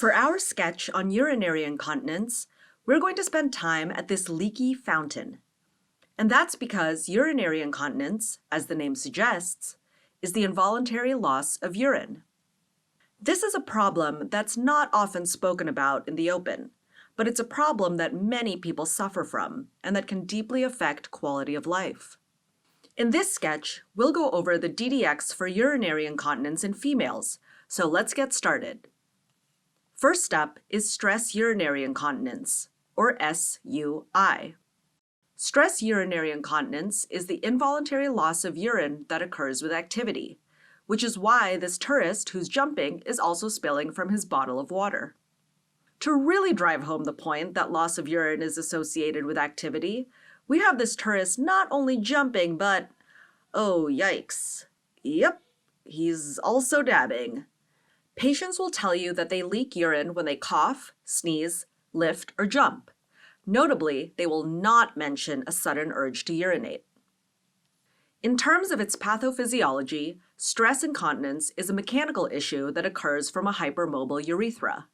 For our sketch on urinary incontinence, we're going to spend time at this leaky fountain. And that's because urinary incontinence, as the name suggests, is the involuntary loss of urine. This is a problem that's not often spoken about in the open, but it's a problem that many people suffer from and that can deeply affect quality of life. In this sketch, we'll go over the DDX for urinary incontinence in females, so let's get started. First step is stress urinary incontinence, or SUI. Stress urinary incontinence is the involuntary loss of urine that occurs with activity, which is why this tourist who's jumping is also spilling from his bottle of water. To really drive home the point that loss of urine is associated with activity, we have this tourist not only jumping, but, oh yikes, yep, he's also dabbing. Patients will tell you that they leak urine when they cough, sneeze, lift, or jump. Notably, they will not mention a sudden urge to urinate. In terms of its pathophysiology, stress incontinence is a mechanical issue that occurs from a hypermobile urethra.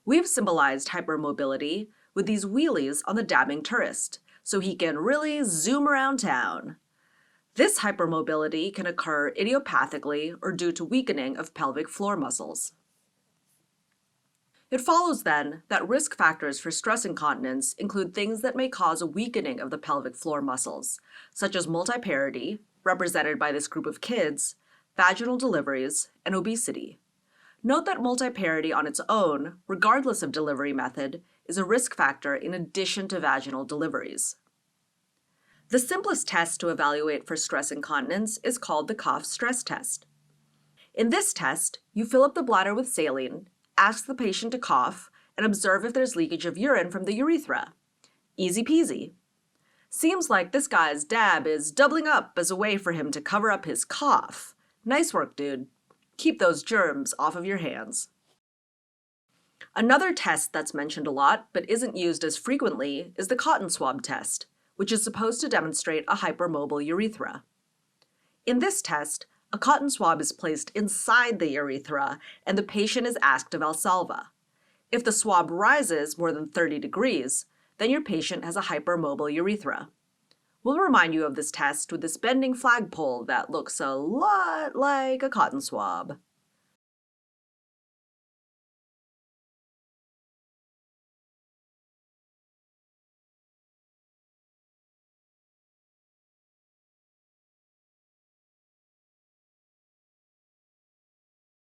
We've symbolized hypermobility with these wheelies on the dabbing tourist, so he can really zoom around town. This hypermobility can occur idiopathically or due to weakening of pelvic floor muscles. It follows then that risk factors for stress incontinence include things that may cause a weakening of the pelvic floor muscles, such as multiparity, represented by this group of kids, vaginal deliveries, and obesity. Note that multiparity on its own, regardless of delivery method, is a risk factor in addition to vaginal deliveries. The simplest test to evaluate for stress incontinence is called the cough stress test. In this test, you fill up the bladder with saline, ask the patient to cough, and observe if there's leakage of urine from the urethra. Easy peasy. Seems like this guy's dab is doubling up as a way for him to cover up his cough. Nice work, dude. Keep those germs off of your hands. Another test that's mentioned a lot but isn't used as frequently is the cotton swab test, which is supposed to demonstrate a hypermobile urethra. In this test, a cotton swab is placed inside the urethra and the patient is asked to Valsalva. If the swab rises more than 30 degrees, then your patient has a hypermobile urethra. We'll remind you of this test with this bending flagpole that looks a lot like a cotton swab.